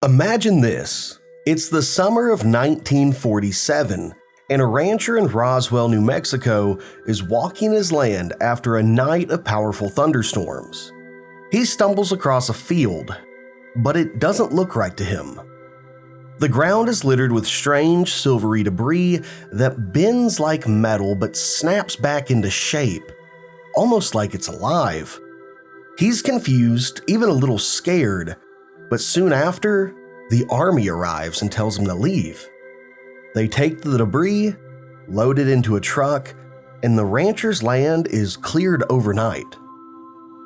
Imagine this. It's the summer of 1947, and a rancher in Roswell, New Mexico is walking his land after a night of powerful thunderstorms. He stumbles across a field, but it doesn't look right to him. The ground is littered with strange silvery debris that bends like metal but snaps back into shape, almost like it's alive. He's confused, even a little scared, but soon after, the army arrives and tells him to leave. They take the debris, load it into a truck, and the rancher's land is cleared overnight.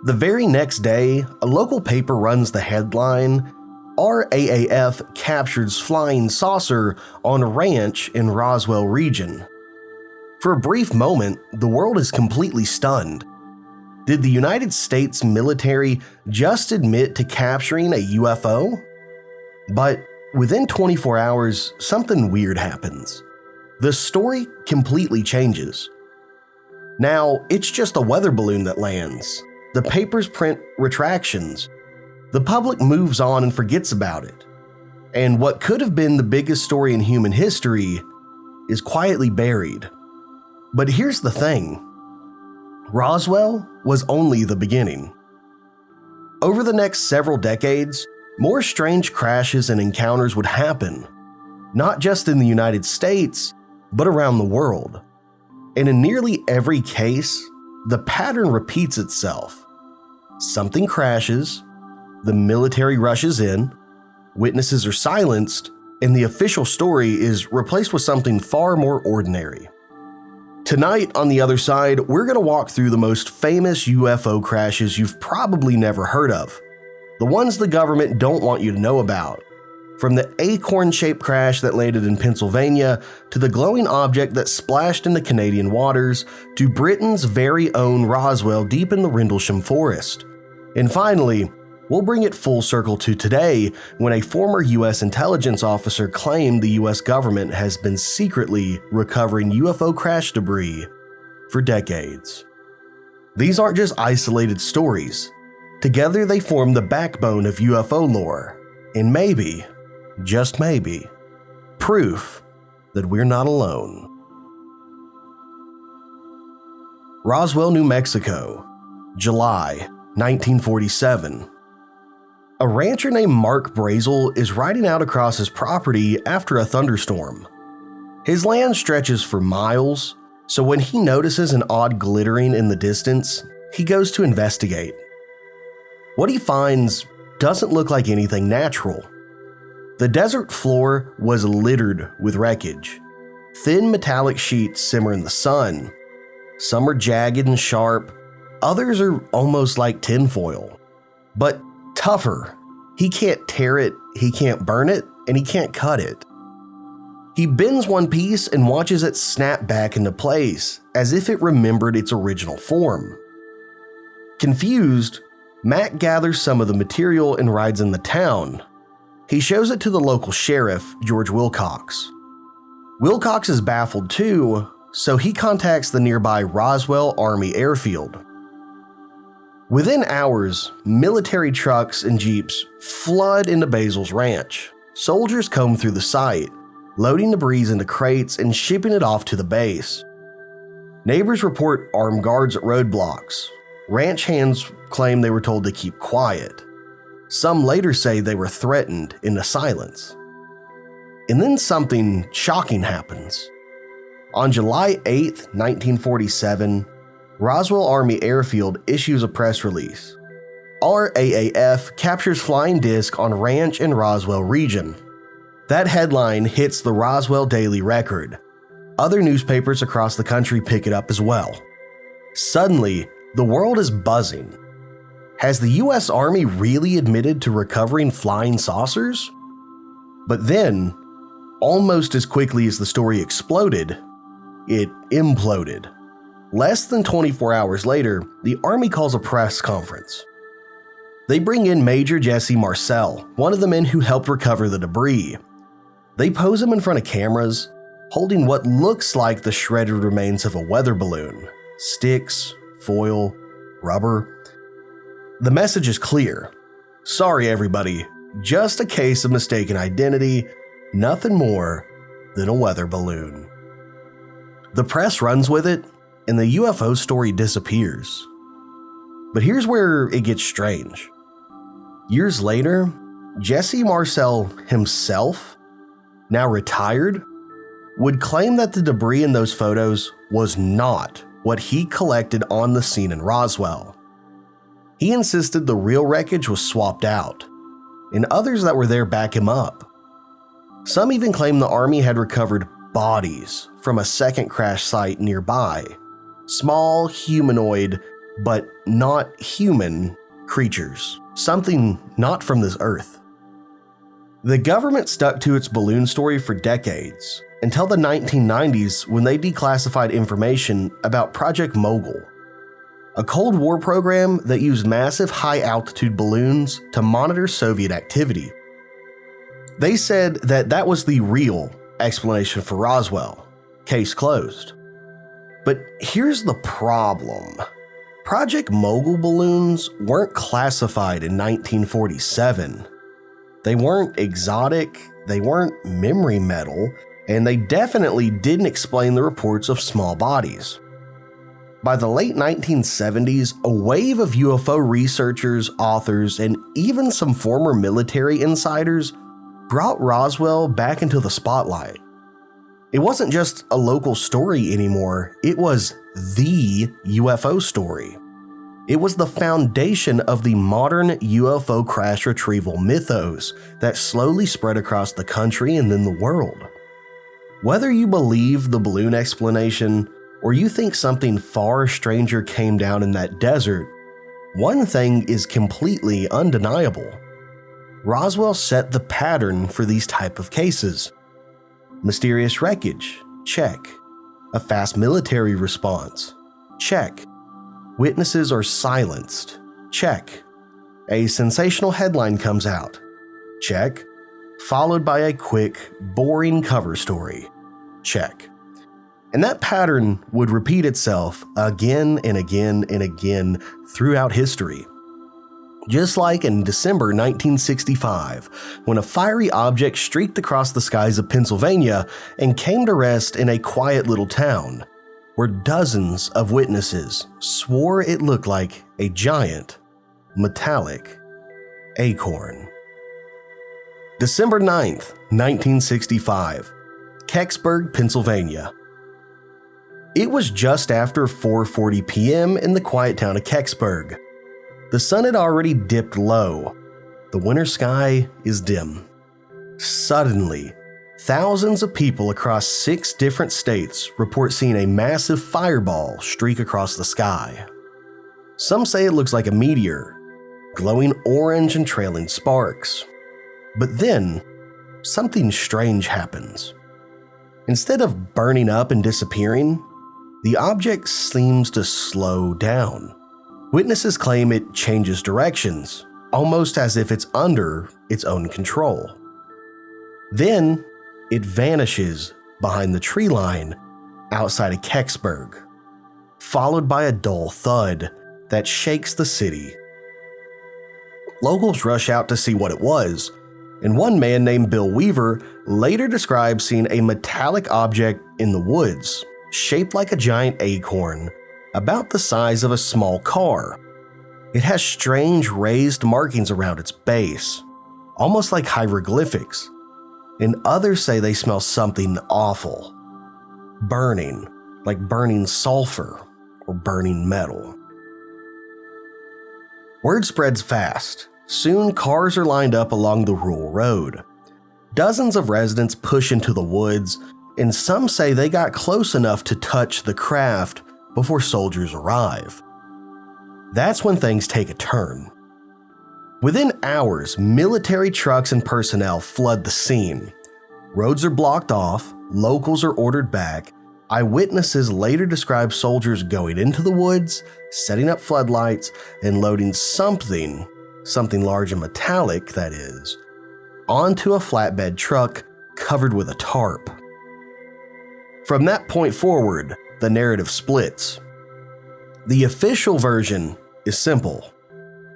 The very next day, a local paper runs the headline, "RAAF captures flying saucer on a ranch in Roswell region." For a brief moment, the world is completely stunned. Did the United States military just admit to capturing a UFO? But within 24 hours, something weird happens. The story completely changes. Now, it's just a weather balloon that lands. The papers print retractions. The public moves on and forgets about it. And what could have been the biggest story in human history is quietly buried. But here's the thing. Roswell was only the beginning. Over the next several decades, more strange crashes and encounters would happen, not just in the United States, but around the world. And in nearly every case, the pattern repeats itself. Something crashes, the military rushes in, witnesses are silenced, and the official story is replaced with something far more ordinary. Tonight, on the other side, we're going to walk through the most famous UFO crashes you've probably never heard of. The ones the government don't want you to know about. From the acorn-shaped crash that landed in Pennsylvania, to the glowing object that splashed into Canadian waters, to Britain's very own Roswell deep in the Rendlesham forest. And finally, we'll bring it full circle to today, when a former U.S. intelligence officer claimed the U.S. government has been secretly recovering UFO crash debris for decades. These aren't just isolated stories. Together they form the backbone of UFO lore, and maybe, just maybe, proof that we're not alone. Roswell, New Mexico, July 1947. A rancher named Mark Brazel is riding out across his property after a thunderstorm. His land stretches for miles, so when he notices an odd glittering in the distance, he goes to investigate. What he finds doesn't look like anything natural. The desert floor was littered with wreckage. Thin metallic sheets simmer in the sun. Some are jagged and sharp, others are almost like tinfoil. But tougher. He can't tear it, he can't burn it, and he can't cut it. He bends one piece and watches it snap back into place, as if it remembered its original form. Confused, Matt gathers some of the material and rides in the town. He shows it to the local sheriff, George Wilcox. Wilcox is baffled too, so he contacts the nearby Roswell Army airfield. Within hours, military trucks and jeeps flood into Brazel's ranch. Soldiers comb through the site, loading debris into crates and shipping it off to the base. Neighbors report armed guards at roadblocks. Ranch hands claim they were told to keep quiet. Some later say they were threatened into silence. And then something shocking happens. On July 8, 1947, Roswell Army Airfield issues a press release. RAAF captures flying disc on ranch in Roswell region. That headline hits the Roswell Daily Record. Other newspapers across the country pick it up as well. Suddenly, the world is buzzing. Has the U.S. Army really admitted to recovering flying saucers? But then, almost as quickly as the story exploded, it imploded. Less than 24 hours later, the Army calls a press conference. They bring in Major Jesse Marcel, one of the men who helped recover the debris. They pose him in front of cameras, holding what looks like the shredded remains of a weather balloon. Sticks, foil, rubber. The message is clear. Sorry everybody, Just a case of mistaken identity, nothing more than a weather balloon. The press runs with it, and the UFO story disappears. But here's where it gets strange. Years later, Jesse Marcel himself, now retired, would claim that the debris in those photos was not what he collected on the scene in Roswell. He insisted the real wreckage was swapped out, and others that were there back him up. Some even claim the Army had recovered bodies from a second crash site nearby, small humanoid but not human creatures, something not from this earth. The government stuck to its balloon story for decades, until the 1990s when they declassified information about Project Mogul, a Cold War program that used massive high-altitude balloons to monitor Soviet activity. They said that was the real explanation for Roswell. Case closed. But here's the problem. Project Mogul balloons weren't classified in 1947. They weren't exotic, they weren't memory metal, and they definitely didn't explain the reports of small bodies. By the late 1970s, a wave of UFO researchers, authors, and even some former military insiders brought Roswell back into the spotlight. It wasn't just a local story anymore, it was the UFO story. It was the foundation of the modern UFO crash retrieval mythos that slowly spread across the country and then the world. Whether you believe the balloon explanation or you think something far stranger came down in that desert, one thing is completely undeniable. Roswell set the pattern for these type of cases. Mysterious wreckage, check. A fast military response, check. Witnesses are silenced, check. A sensational headline comes out, check. Followed by a quick, boring cover story, check. And that pattern would repeat itself again and again and again throughout history. Just like in December 1965, when a fiery object streaked across the skies of Pennsylvania and came to rest in a quiet little town, where dozens of witnesses swore it looked like a giant, metallic acorn. December 9th, 1965, Kecksburg, Pennsylvania. It was just after 4:40 p.m. in the quiet town of Kecksburg. The sun had already dipped low. The winter sky is dim. Suddenly, thousands of people across 6 different states report seeing a massive fireball streak across the sky. Some say it looks like a meteor, glowing orange and trailing sparks. But then, something strange happens. Instead of burning up and disappearing, the object seems to slow down. Witnesses claim it changes directions, almost as if it's under its own control. Then, it vanishes behind the tree line outside of Kecksburg, followed by a dull thud that shakes the city. Locals rush out to see what it was, and one man named Bill Weaver later described seeing a metallic object in the woods, shaped like a giant acorn, about the size of a small car. It has strange raised markings around its base, almost like hieroglyphics, and others say they smell something awful, burning, like burning sulfur or burning metal. Word spreads fast. Soon cars are lined up along the rural road. Dozens of residents push into the woods, and some say they got close enough to touch the craft before soldiers arrive. That's when things take a turn. Within hours, military trucks and personnel flood the scene. Roads are blocked off, locals are ordered back. Eyewitnesses later describe soldiers going into the woods, setting up floodlights, and loading something large and metallic, that is, onto a flatbed truck covered with a tarp. From that point forward, the narrative splits. The official version is simple.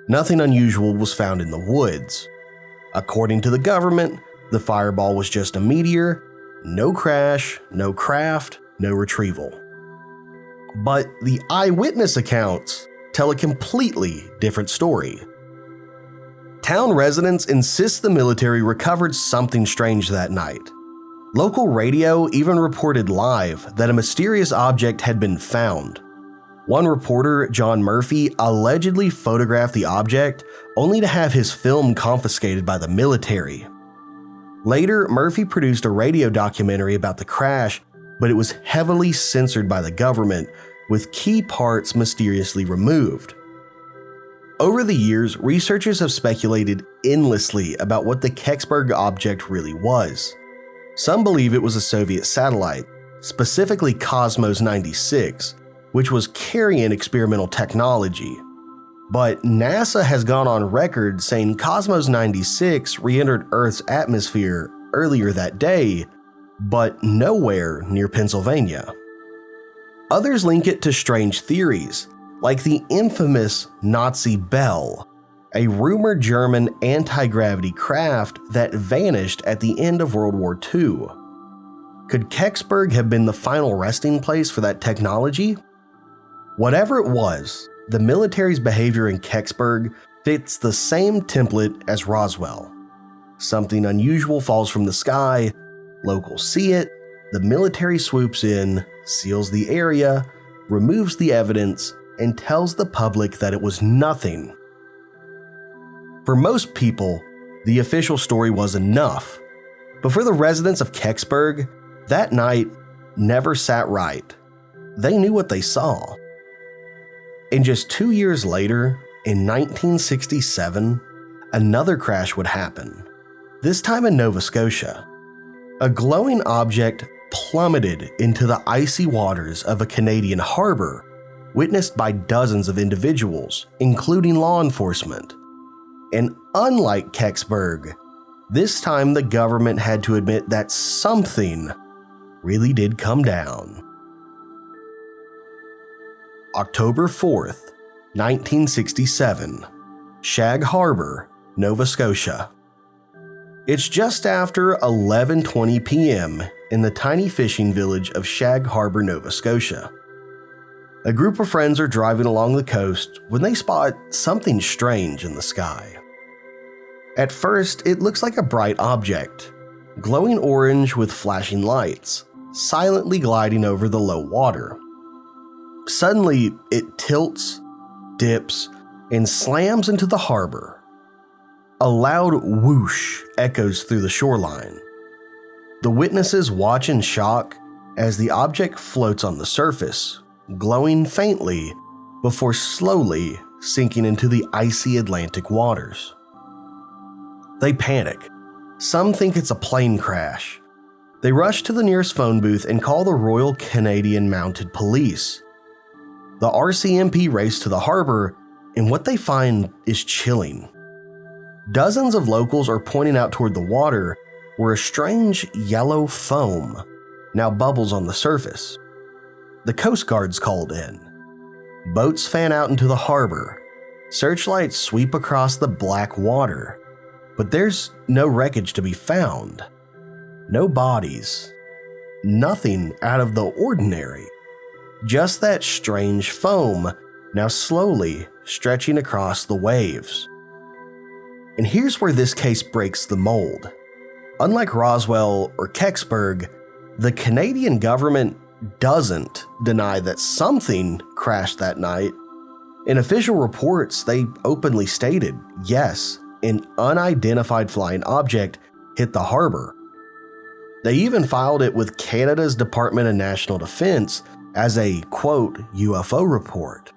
Nothing unusual was found in the woods. According to the government, the fireball was just a meteor, no crash, no craft, no retrieval. But the eyewitness accounts tell a completely different story. Town residents insist the military recovered something strange that night. Local radio even reported live that a mysterious object had been found. One reporter, John Murphy, allegedly photographed the object only to have his film confiscated by the military. Later, Murphy produced a radio documentary about the crash, but it was heavily censored by the government, with key parts mysteriously removed. Over the years, researchers have speculated endlessly about what the Kecksburg object really was. Some believe it was a Soviet satellite, specifically Cosmos 96, which was carrying experimental technology. But NASA has gone on record saying Cosmos 96 re-entered Earth's atmosphere earlier that day, but nowhere near Pennsylvania. Others link it to strange theories, like the infamous Nazi Bell, a rumored German anti-gravity craft that vanished at the end of World War II. Could Kecksburg have been the final resting place for that technology? Whatever it was, the military's behavior in Kecksburg fits the same template as Roswell. Something unusual falls from the sky, locals see it, the military swoops in, seals the area, removes the evidence, and tells the public that it was nothing. For most people, the official story was enough, but for the residents of Kecksburg, that night never sat right. They knew what they saw. And just 2 years later, in 1967, another crash would happen, this time in Nova Scotia. A glowing object plummeted into the icy waters of a Canadian harbor, witnessed by dozens of individuals, including law enforcement. And unlike Kecksburg, this time the government had to admit that something really did come down. October 4th, 1967, Shag, Harbour, Nova Scotia. It's just after 11:20 p.m. in the tiny fishing village of Shag, Harbour, Nova Scotia. A group of friends are driving along the coast when they spot something strange in the sky. At first, it looks like a bright object, glowing orange with flashing lights, silently gliding over the low water. Suddenly, it tilts, dips, and slams into the harbor. A loud whoosh echoes through the shoreline. The witnesses watch in shock as the object floats on the surface, glowing faintly before slowly sinking into the icy Atlantic waters. They panic. Some think it's a plane crash. They rush to the nearest phone booth and call the Royal Canadian Mounted Police. The RCMP race to the harbor, and what they find is chilling. Dozens of locals are pointing out toward the water where a strange yellow foam now bubbles on the surface. The Coast Guard's called in. Boats fan out into the harbor. Searchlights sweep across the black water. But there's no wreckage to be found. No bodies. Nothing out of the ordinary. Just that strange foam now slowly stretching across the waves. And here's where this case breaks the mold. Unlike Roswell or Kecksburg, the Canadian government doesn't deny that something crashed that night. In official reports, they openly stated, yes, an unidentified flying object hit the harbor. They even filed it with Canada's Department of National Defense as a, quote, UFO report.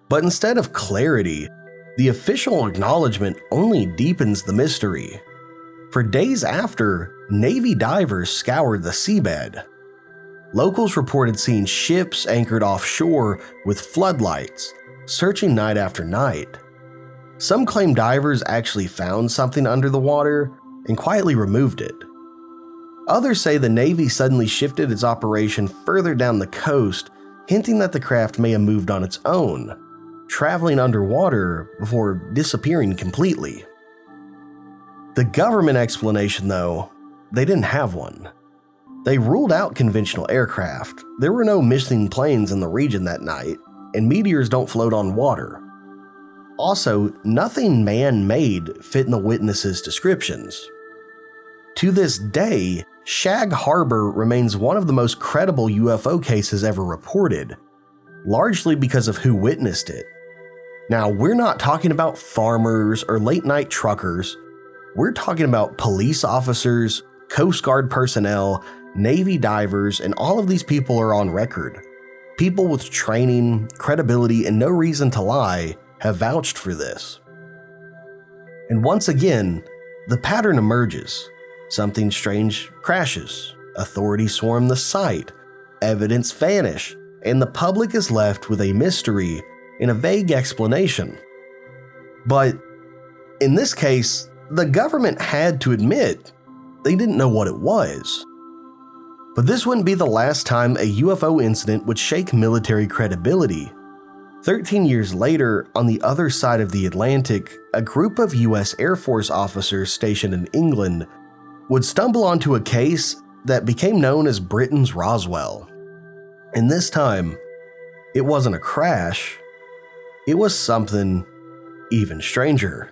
But instead of clarity, the official acknowledgement only deepens the mystery. For days after, Navy divers scoured the seabed. Locals reported seeing ships anchored offshore with floodlights, searching night after night. Some claim divers actually found something under the water and quietly removed it. Others say the Navy suddenly shifted its operation further down the coast, hinting that the craft may have moved on its own, traveling underwater before disappearing completely. The government explanation, though, they didn't have one. They ruled out conventional aircraft. There were no missing planes in the region that night, and meteors don't float on water. Also, nothing man-made fit in the witnesses' descriptions. To this day, Shag Harbour remains one of the most credible UFO cases ever reported, largely because of who witnessed it. Now, we're not talking about farmers or late-night truckers. We're talking about police officers, Coast Guard personnel, Navy divers, and all of these people are on record. People with training, credibility, and no reason to lie have vouched for this. And once again, the pattern emerges. Something strange crashes, authorities swarm the site, evidence vanish, and the public is left with a mystery and a vague explanation. But in this case, the government had to admit they didn't know what it was. But this wouldn't be the last time a UFO incident would shake military credibility. 13 years later, on the other side of the Atlantic, a group of US Air Force officers stationed in England would stumble onto a case that became known as Britain's Roswell. And this time, it wasn't a crash, it was something even stranger.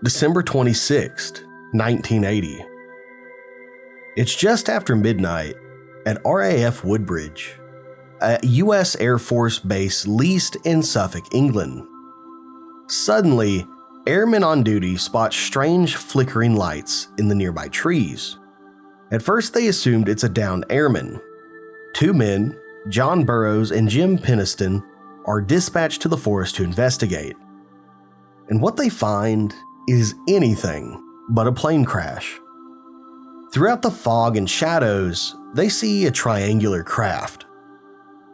December 26th, 1980. It's just after midnight at RAF Woodbridge, a US Air Force base leased in Suffolk, England. Suddenly, airmen on duty spot strange flickering lights in the nearby trees. At first they assumed it's a downed airman. Two men, John Burroughs and Jim Penniston, are dispatched to the forest to investigate. And what they find is anything but a plane crash. Throughout the fog and shadows, they see a triangular craft.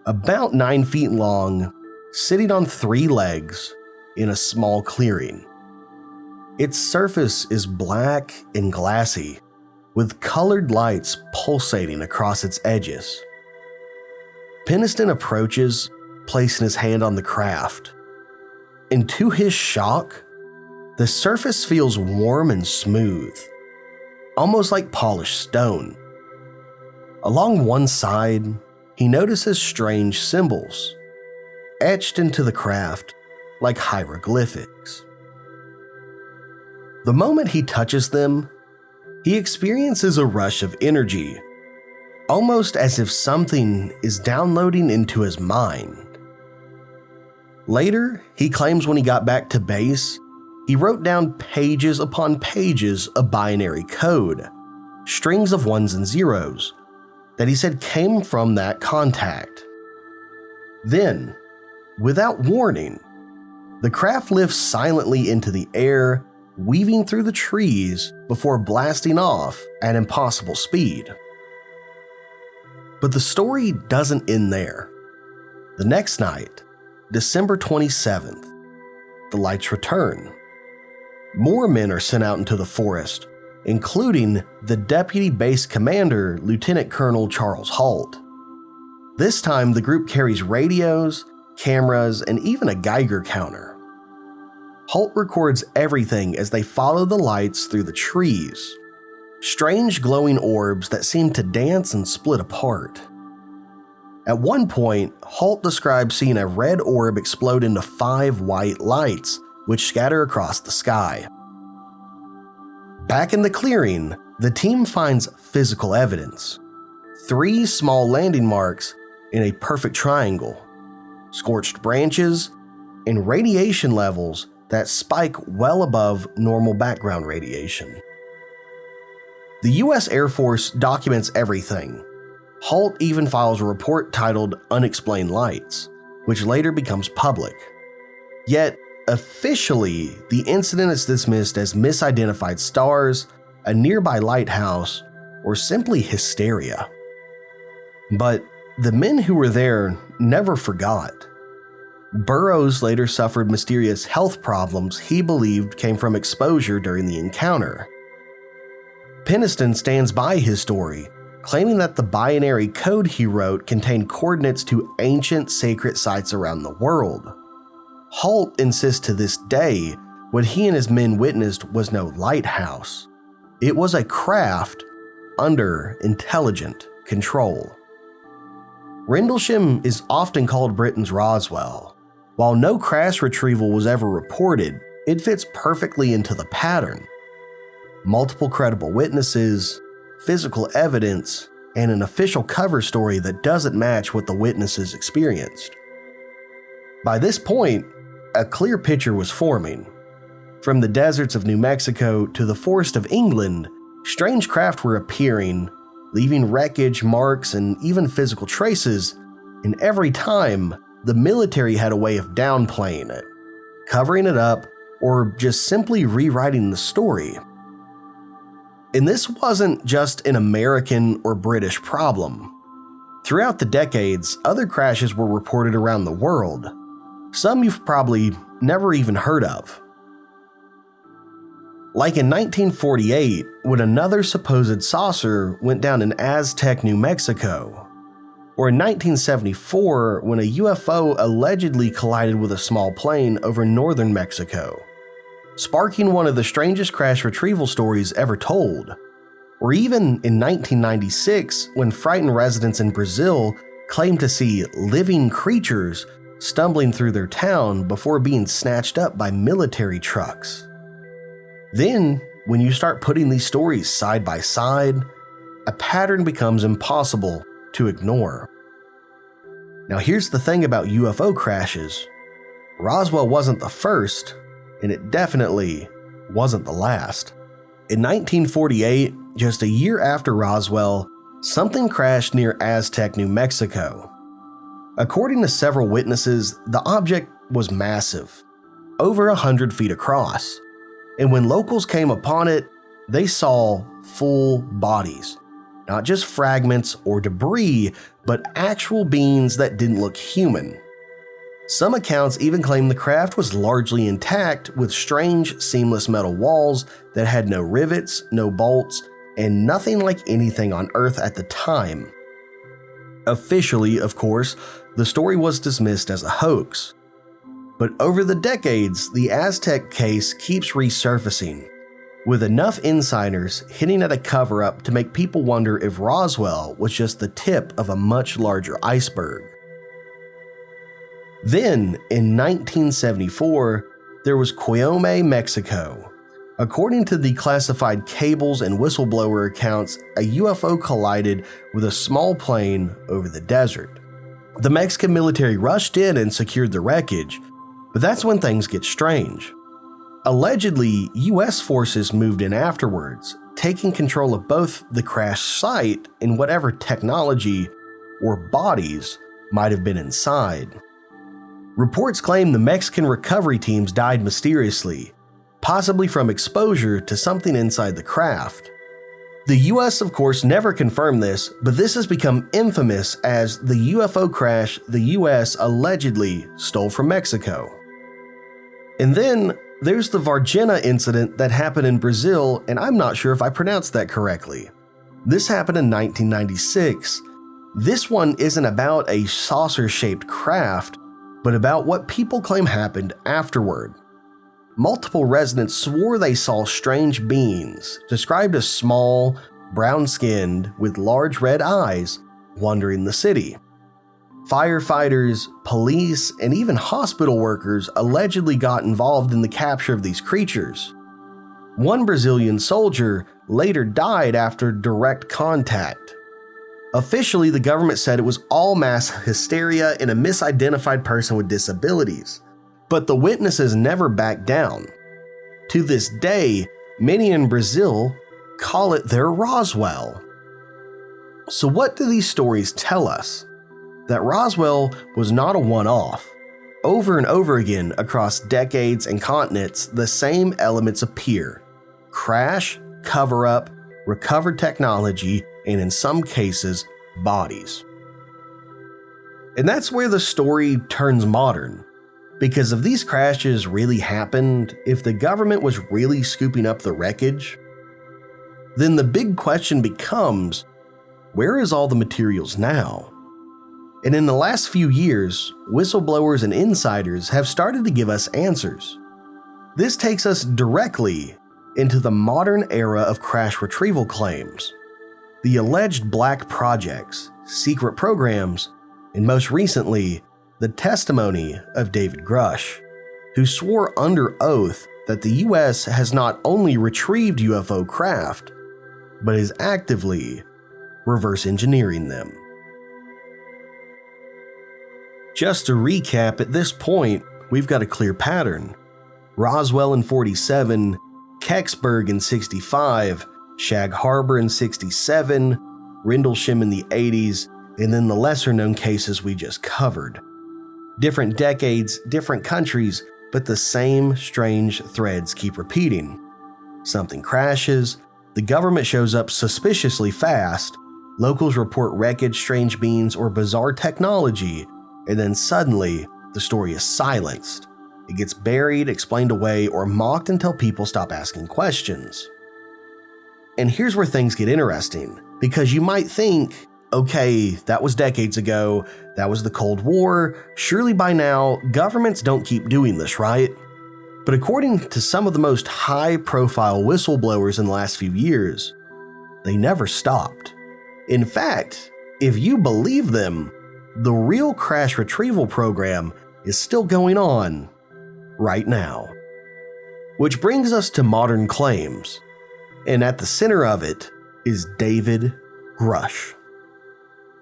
About 9 feet long, sitting on 3 legs in a small clearing. Its surface is black and glassy, with colored lights pulsating across its edges. Penniston approaches, placing his hand on the craft. And to his shock, the surface feels warm and smooth, almost like polished stone. Along one side, he notices strange symbols, etched into the craft like hieroglyphics. The moment he touches them, he experiences a rush of energy, almost as if something is downloading into his mind. Later, he claims when he got back to base, he wrote down pages upon pages of binary code, strings of ones and zeros, that he said came from that contact. Then, without warning, the craft lifts silently into the air, weaving through the trees before blasting off at impossible speed. But the story doesn't end there. The next night, December 27th, the lights return. More men are sent out into the forest, including the deputy base commander, Lieutenant Colonel Charles Halt. This time, the group carries radios, cameras, and even a Geiger counter. Halt records everything as they follow the lights through the trees, strange glowing orbs that seem to dance and split apart. At one point, Halt describes seeing a red orb explode into 5 white lights, which scatter across the sky. Back in the clearing, the team finds physical evidence. 3 small landing marks in a perfect triangle, scorched branches, and radiation levels that spike well above normal background radiation. The US Air Force documents everything. Halt even files a report titled Unexplained Lights, which later becomes public. Yet, officially, the incident is dismissed as misidentified stars, a nearby lighthouse, or simply hysteria. But the men who were there never forgot. Burroughs later suffered mysterious health problems he believed came from exposure during the encounter. Penniston stands by his story, claiming that the binary code he wrote contained coordinates to ancient sacred sites around the world. Halt insists to this day What he and his men witnessed was no lighthouse. It was a craft under intelligent control. Rendlesham is often called Britain's Roswell. While no crash retrieval was ever reported, it fits perfectly into the pattern. Multiple credible witnesses, physical evidence, and an official cover story that doesn't match what the witnesses experienced. By this point, a clear picture was forming. From the deserts of New Mexico to the forest of England, strange craft were appearing, leaving wreckage, marks, and even physical traces, and every time, the military had a way of downplaying it, covering it up, or just simply rewriting the story. And this wasn't just an American or British problem. Throughout the decades, other crashes were reported around the world. Some you've probably never even heard of. Like in 1948, when another supposed saucer went down in Aztec, New Mexico. Or in 1974, when a UFO allegedly collided with a small plane over northern Mexico, sparking one of the strangest crash retrieval stories ever told. Or even in 1996, when frightened residents in Brazil claimed to see living creatures stumbling through their town before being snatched up by military trucks. Then, when you start putting these stories side by side, a pattern becomes impossible to ignore. Now here's the thing about UFO crashes. Roswell wasn't the first, and it definitely wasn't the last. In 1948, just a year after Roswell, something crashed near Aztec, New Mexico. According to several witnesses, the object was massive, over 100 feet across, and when locals came upon it, they saw full bodies, not just fragments or debris, but actual beings that didn't look human. Some accounts even claim the craft was largely intact with strange seamless metal walls that had no rivets, no bolts, and nothing like anything on Earth at the time. Officially, of course, the story was dismissed as a hoax. But over the decades, the Aztec case keeps resurfacing, with enough insiders hinting at a cover-up to make people wonder if Roswell was just the tip of a much larger iceberg. Then, in 1974, there was Coyame, Mexico. According to the classified cables and whistleblower accounts, a UFO collided with a small plane over the desert. The Mexican military rushed in and secured the wreckage, but that's when things get strange. Allegedly, US forces moved in afterwards, taking control of both the crash site and whatever technology or bodies might have been inside. Reports claim the Mexican recovery teams died mysteriously, possibly from exposure to something inside the craft. The US, of course, never confirmed this, but this has become infamous as the UFO crash the US allegedly stole from Mexico. And then there's the Varginha incident that happened in Brazil, and I'm not sure if I pronounced that correctly. This happened in 1996. This one isn't about a saucer-shaped craft, but about what people claim happened afterward. Multiple residents swore they saw strange beings, described as small, brown-skinned, with large red eyes, wandering the city. Firefighters, police, and even hospital workers allegedly got involved in the capture of these creatures. One Brazilian soldier later died after direct contact. Officially, the government said it was all mass hysteria and a misidentified person with disabilities. But the witnesses never backed down. To this day, many in Brazil call it their Roswell. So what do these stories tell us? That Roswell was not a one-off. Over and over again across decades and continents, the same elements appear: crash, cover-up, recovered technology, and in some cases, bodies. And that's where the story turns modern. Because if these crashes really happened, if the government was really scooping up the wreckage, then the big question becomes, where is all the materials now? And in the last few years, whistleblowers and insiders have started to give us answers. This takes us directly into the modern era of crash retrieval claims, the alleged black projects, secret programs, and most recently, the testimony of David Grusch, who swore under oath that the US has not only retrieved UFO craft, but is actively reverse engineering them. Just to recap, at this point, we've got a clear pattern. Roswell in 47, Kecksburg in 65, Shag Harbour in 67, Rendlesham in the 80s, and then the lesser-known cases we just covered. Different decades, different countries, but the same strange threads keep repeating. Something crashes, the government shows up suspiciously fast, locals report wreckage, strange beings, or bizarre technology, and then suddenly, the story is silenced. It gets buried, explained away, or mocked until people stop asking questions. And here's where things get interesting, because you might think, okay, that was decades ago, that was the Cold War, surely by now, governments don't keep doing this, right? But according to some of the most high-profile whistleblowers in the last few years, they never stopped. In fact, if you believe them, the real crash retrieval program is still going on right now. Which brings us to modern claims, and at the center of it is David Grusch.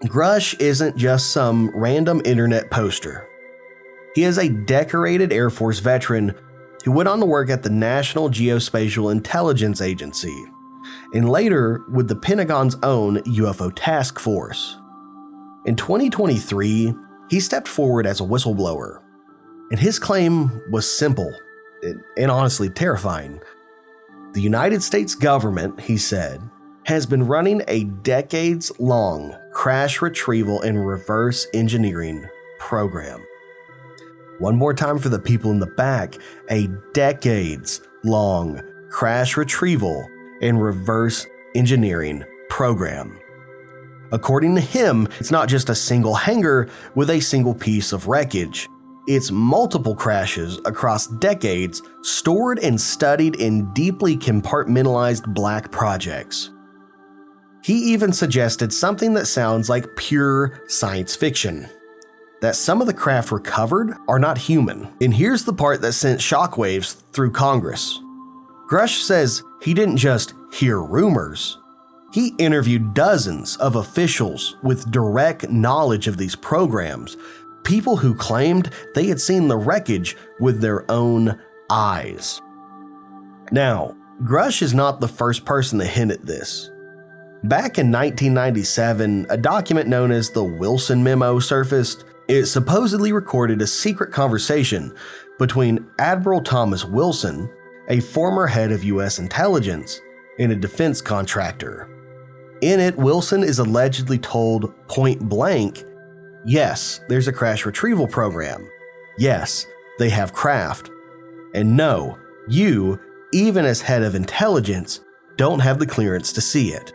Grusch isn't just some random internet poster. He is a decorated Air Force veteran who went on to work at the National Geospatial Intelligence Agency, and later with the Pentagon's own UFO task force. In 2023, he stepped forward as a whistleblower, and his claim was simple and honestly terrifying. The United States government, he said, has been running a decades-long crash retrieval and reverse engineering program. One more time for the people in the back, a decades-long crash retrieval and reverse engineering program. According to him, it's not just a single hangar with a single piece of wreckage. It's multiple crashes across decades stored and studied in deeply compartmentalized black projects. He even suggested something that sounds like pure science fiction, that some of the craft recovered are not human. And here's the part that sent shockwaves through Congress. Grusch says he didn't just hear rumors. He interviewed dozens of officials with direct knowledge of these programs, people who claimed they had seen the wreckage with their own eyes. Now, Grusch is not the first person to hint at this. Back in 1997, a document known as the Wilson Memo surfaced. It supposedly recorded a secret conversation between Admiral Thomas Wilson, a former head of U.S. intelligence, and a defense contractor. In it, Wilson is allegedly told point blank, yes, there's a crash retrieval program. Yes, they have craft. And no, you, even as head of intelligence, don't have the clearance to see it.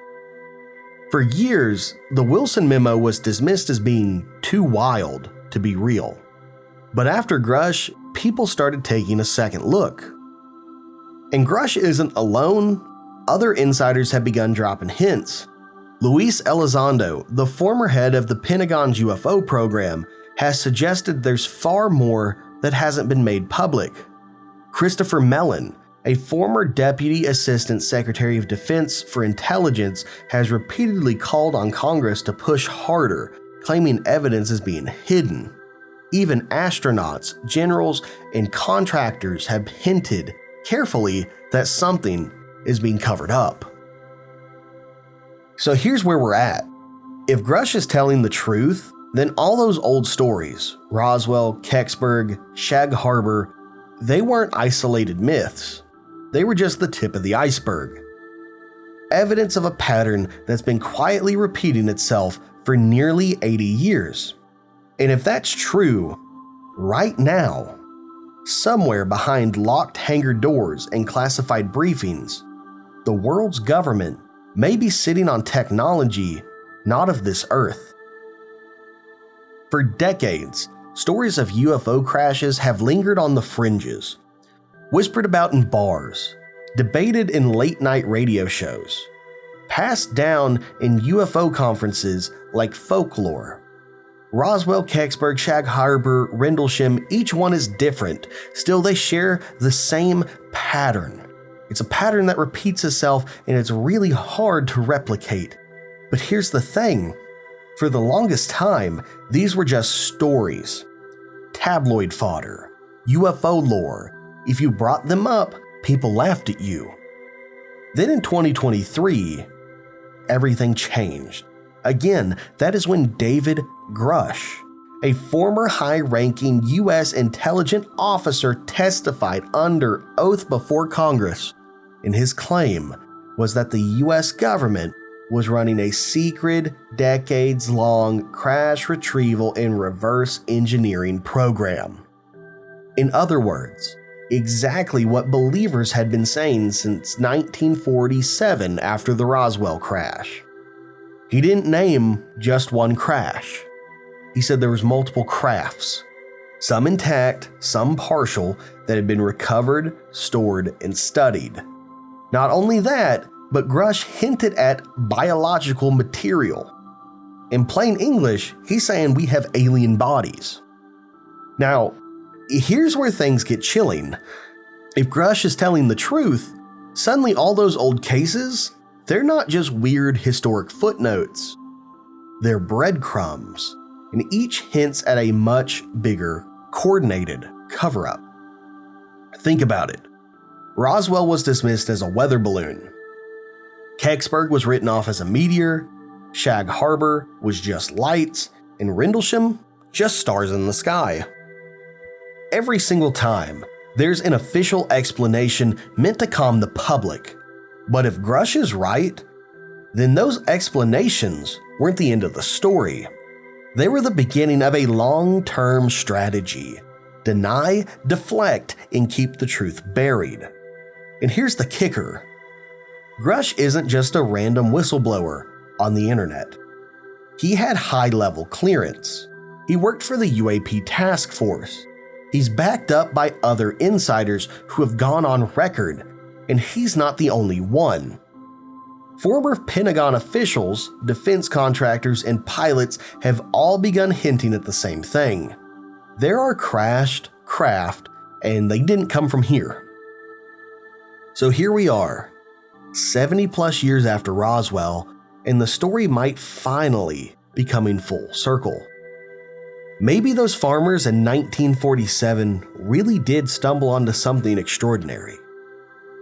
For years, the Wilson Memo was dismissed as being too wild to be real. But after Grusch, people started taking a second look. And Grusch isn't alone. Other insiders have begun dropping hints. Luis Elizondo, the former head of the Pentagon's UFO program, has suggested there's far more that hasn't been made public. Christopher Mellon, a former Deputy Assistant Secretary of Defense for Intelligence, has repeatedly called on Congress to push harder, claiming evidence is being hidden. Even astronauts, generals, and contractors have hinted carefully that something is being covered up. So here's where we're at. If Grusch is telling the truth, then all those old stories, Roswell, Kecksburg, Shag Harbour, they weren't isolated myths. They were just the tip of the iceberg. Evidence of a pattern that's been quietly repeating itself for nearly 80 years. And if that's true, right now, somewhere behind locked hangar doors and classified briefings, the world's government may be sitting on technology not of this earth. For decades, stories of UFO crashes have lingered on the fringes. whispered about in bars, debated in late-night radio shows, passed down in UFO conferences like folklore. Roswell, Kecksburg, Shag, Harbour, Rendlesham, each one is different. Still, they share the same pattern. It's a pattern that repeats itself, and it's really hard to replicate. But here's the thing. For the longest time, these were just stories. Tabloid fodder. UFO lore. If you brought them up, people laughed at you. Then in 2023, everything changed. Again, that is when David Grusch, a former high-ranking U.S. intelligence officer, testified under oath before Congress, and his claim was that the U.S. government was running a secret, decades-long crash retrieval and reverse engineering program. In other words, exactly what believers had been saying since 1947 after the Roswell crash. He didn't name just one crash. He said there was multiple crafts, some intact, some partial, that had been recovered, stored, and studied. Not only that, but Grusch hinted at biological material. In plain English, he's saying we have alien bodies. Now, here's where things get chilling. If Grusch is telling the truth, suddenly all those old cases, they're not just weird historic footnotes. They're breadcrumbs, and each hints at a much bigger, coordinated cover-up. Think about it. Roswell was dismissed as a weather balloon. Kecksburg was written off as a meteor. Shag Harbour was just lights, and Rendlesham, just stars in the sky. Every single time, there's an official explanation meant to calm the public. But if Grusch is right, then those explanations weren't the end of the story. They were the beginning of a long-term strategy. Deny, deflect, and keep the truth buried. And here's the kicker. Grusch isn't just a random whistleblower on the internet. He had high-level clearance. He worked for the UAP task force. He's backed up by other insiders who have gone on record, and he's not the only one. Former Pentagon officials, defense contractors, and pilots have all begun hinting at the same thing. There are crashed craft, and they didn't come from here. So here we are, 70 plus years after Roswell, and the story might finally be coming full circle. Maybe those farmers in 1947 really did stumble onto something extraordinary.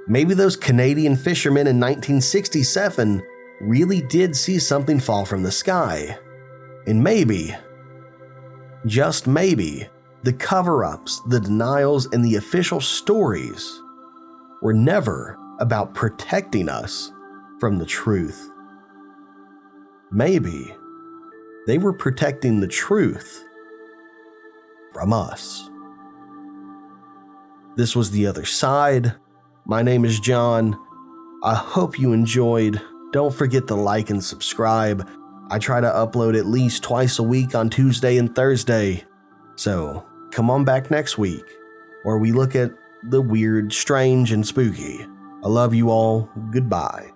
Maybe those Canadian fishermen in 1967 really did see something fall from the sky. And maybe, just maybe, the cover-ups, the denials, and the official stories were never about protecting us from the truth. Maybe they were protecting the truth from us. This was The Other Side. My name is John. I hope you enjoyed. Don't forget to like and subscribe. I try to upload at least twice a week on Tuesday and Thursday. So come on back next week, where we look at the weird, strange, and spooky. I love you all. Goodbye.